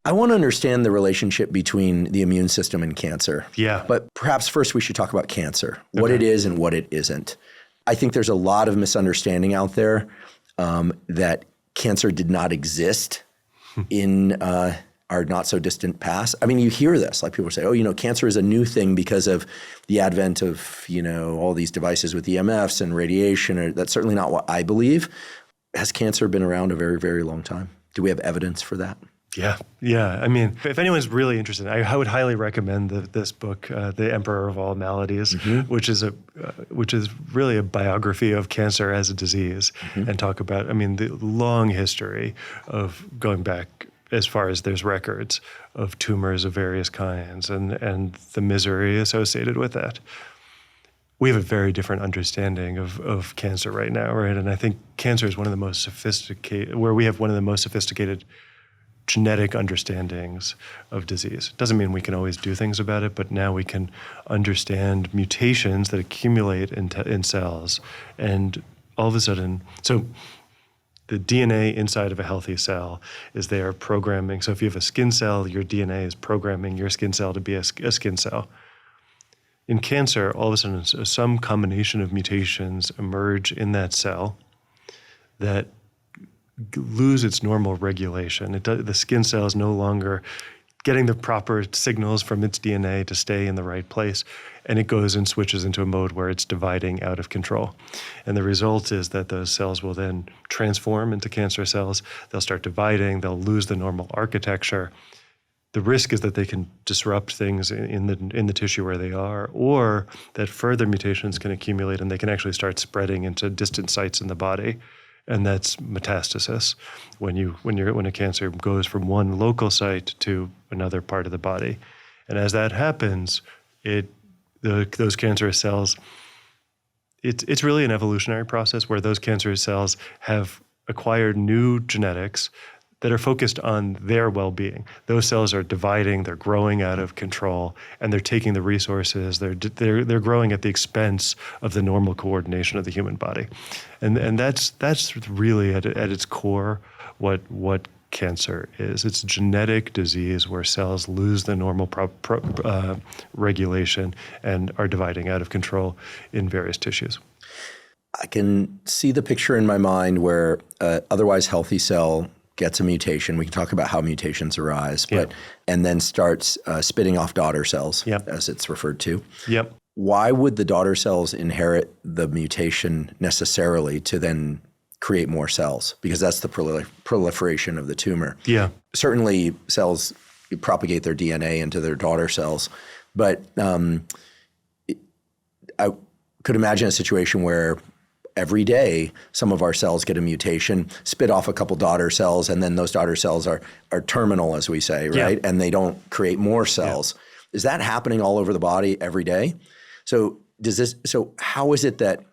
I want to understand the relationship between the immune system and cancer. Yeah. But perhaps first we should talk about cancer, what it is and what it isn't. I think there's a lot of misunderstanding out there that cancer did not exist in our not so distant past. I mean, you hear this, like people say, oh, cancer is a new thing because of the advent of, all these devices with EMFs and radiation. That's certainly not what I believe. Has cancer been around a very, very long time? Do we have evidence for that? Yeah. I mean, if anyone's really interested, I would highly recommend this book, The Emperor of All Maladies, which is really a biography of cancer as a disease, and talk about, the long history of going back as far as there's records of tumors of various kinds and the misery associated with that. We have a very different understanding of cancer right now, right? And I think cancer is one of the most sophisticated, where we have one of the most sophisticated genetic understandings of disease. Doesn't mean we can always do things about it, but now we can understand mutations that accumulate in cells. And all of a sudden, so the DNA inside of a healthy cell is there programming. So if you have a skin cell, your DNA is programming your skin cell to be a skin cell. In cancer, all of a sudden, some combination of mutations emerge in that cell that lose its normal regulation. The skin cell is no longer getting the proper signals from its DNA to stay in the right place, and it goes and switches into a mode where it's dividing out of control. And the result is that those cells will then transform into cancer cells. They'll start dividing. They'll lose the normal architecture. The risk is that they can disrupt things in the tissue where they are, or that further mutations can accumulate and they can actually start spreading into distant sites in the body. And that's metastasis, when a cancer goes from one local site to another part of the body. And as that happens, those cancerous cells, it's really an evolutionary process where those cancerous cells have acquired new genetics that are focused on their well-being. Those cells are dividing, they're growing out of control, and they're taking the resources. They're growing at the expense of the normal coordination of the human body, and that's really at its core what cancer is. It's a genetic disease where cells lose the normal regulation and are dividing out of control in various tissues. I can see the picture in my mind where otherwise healthy cell gets a mutation. We can talk about how mutations arise, and then starts spitting off daughter cells, as it's referred to. Yep. Why would the daughter cells inherit the mutation necessarily to then create more cells? Because that's the proliferation of the tumor. Yeah. Certainly cells propagate their DNA into their daughter cells, but I could imagine a situation where every day, some of our cells get a mutation, spit off a couple daughter cells, and then those daughter cells are terminal, as we say, right? And they don't create more cells. Is that happening all over the body every day? So how is it that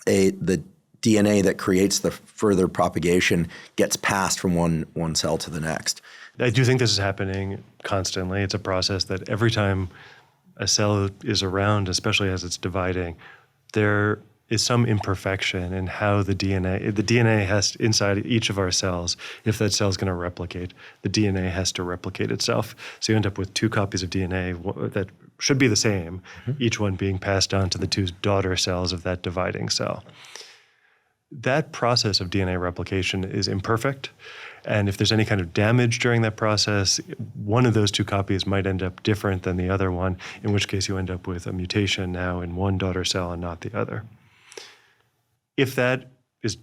the DNA that creates the further propagation gets passed from one cell to the next? I do think this is happening constantly. It's a process that every time a cell is around, especially as it's dividing, there is some imperfection in how the DNA has inside each of our cells. If that cell is going to replicate, the DNA has to replicate itself. So you end up with two copies of DNA that should be the same, each one being passed on to the two daughter cells of that dividing cell. That process of DNA replication is imperfect. And if there's any kind of damage during that process, one of those two copies might end up different than the other one, in which case you end up with a mutation now in one daughter cell and not the other. If that is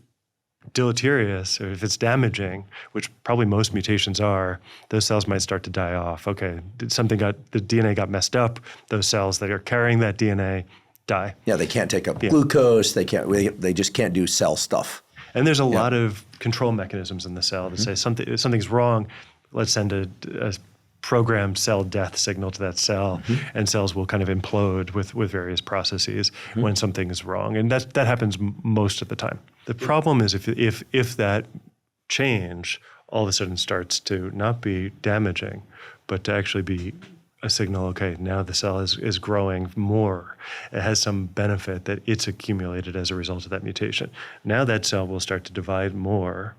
deleterious, or if it's damaging, which probably most mutations are, those cells might start to die off. Okay, the DNA got messed up. Those cells that are carrying that DNA die. Yeah, they can't take up glucose. They just can't do cell stuff. And there's a lot of control mechanisms in the cell that say something's wrong. Let's send a programmed cell death signal to that cell, and cells will kind of implode with various processes when something is wrong. And that happens most of the time. The problem is if that change all of a sudden starts to not be damaging, but to actually be a signal, okay, now the cell is growing more. It has some benefit that it's accumulated as a result of that mutation. Now that cell will start to divide more,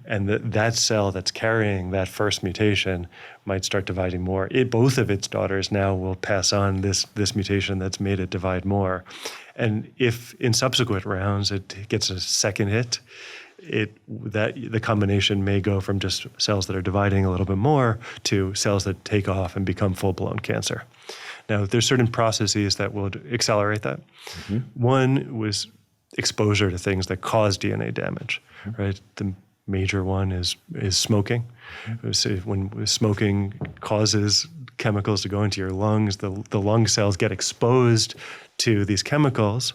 And that cell that's carrying that first mutation might start dividing more. Both of its daughters now will pass on this mutation that's made it divide more. And if in subsequent rounds it gets a second hit, the combination may go from just cells that are dividing a little bit more to cells that take off and become full-blown cancer. Now, there's certain processes that will accelerate that. One was exposure to things that cause DNA damage, right? The major one is smoking. So when smoking causes chemicals to go into your lungs, the lung cells get exposed to these chemicals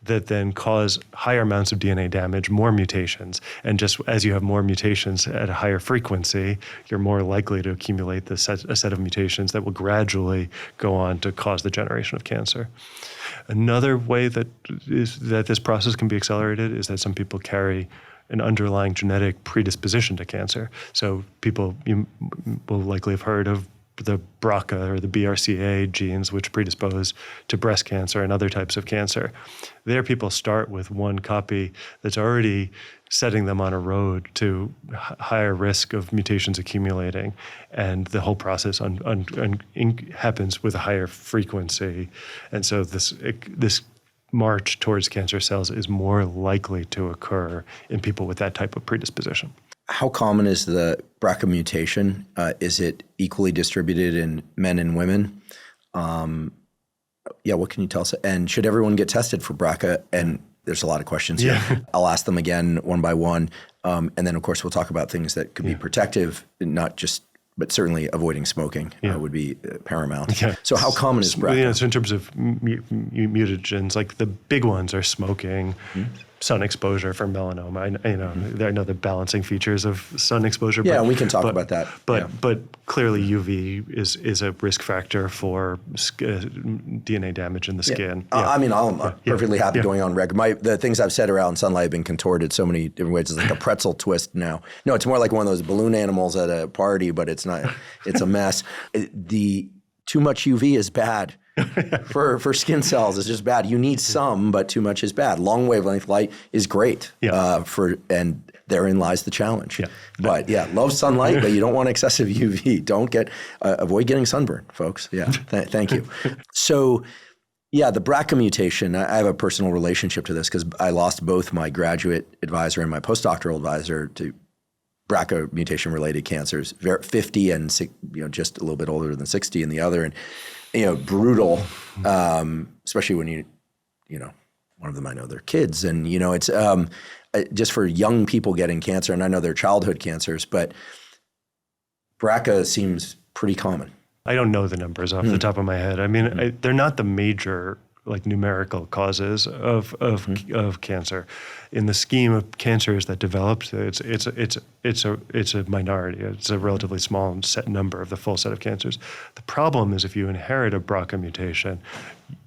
that then cause higher amounts of DNA damage, more mutations. And just as you have more mutations at a higher frequency, you're more likely to accumulate a set of mutations that will gradually go on to cause the generation of cancer. Another way that this process can be accelerated is that some people carry an underlying genetic predisposition to cancer. So you will likely have heard of the BRCA or the BRCA genes, which predispose to breast cancer and other types of cancer. There, people start with one copy that's already setting them on a road to higher risk of mutations accumulating, and the whole process happens with a higher frequency. And so this march towards cancer cells is more likely to occur in people with that type of predisposition. How common is the BRCA mutation? Is it equally distributed in men and women? What can you tell us? And should everyone get tested for BRCA? And there's a lot of questions here. I'll ask them again one by one. And then, of course, we'll talk about things that could be protective, but certainly avoiding smoking would be paramount. Yeah. So how common is BRCA? So in terms of mutagens, like the big ones are smoking, sun exposure for melanoma. I know the balancing features of sun exposure. Yeah, we can talk about that. But clearly UV is a risk factor for DNA damage in the skin. I'm perfectly happy going on record. The things I've said around sunlight have been contorted so many different ways. It's like a pretzel twist now. No, it's more like one of those balloon animals at a party, but it's not. It's a mess. Too much UV is bad. For skin cells, it's just bad. You need some, but too much is bad. Long wavelength light is great, and therein lies the challenge. Yeah. But love sunlight, but you don't want excessive UV. Don't avoid getting sunburn, folks. Yeah, thank you. So, the BRCA mutation. I have a personal relationship to this because I lost both my graduate advisor and my postdoctoral advisor to BRCA mutation-related cancers. 50 and just a little bit older than 60 in the other, and brutal, especially when one of them, I know they're kids, and it's just for young people getting cancer, and I know they're childhood cancers, but BRCA seems pretty common. I don't know the numbers off the top of my head. I mean, they're not the major numerical causes of cancer. In the scheme of cancers that develop, it's a minority. It's a relatively small set number of the full set of cancers. The problem is if you inherit a BRCA mutation,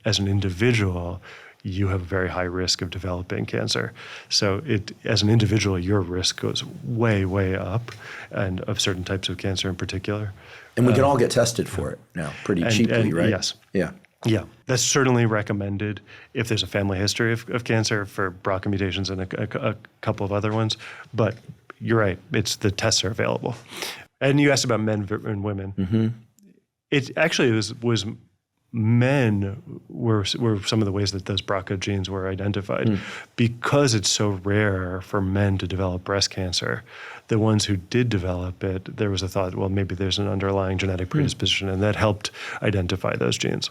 as an individual, you have a very high risk of developing cancer. So as an individual, your risk goes way, way up, and of certain types of cancer in particular. And we can all get tested for it now pretty cheaply, right? Yes. Yeah. Yeah, that's certainly recommended if there's a family history of cancer for BRCA mutations and a couple of other ones. But you're right, the tests are available. And you asked about men and women. Mm-hmm. It actually was men were some of the ways that those BRCA genes were identified. Because it's so rare for men to develop breast cancer. The ones who did develop it, there was a thought, well, maybe there's an underlying genetic predisposition, and that helped identify those genes.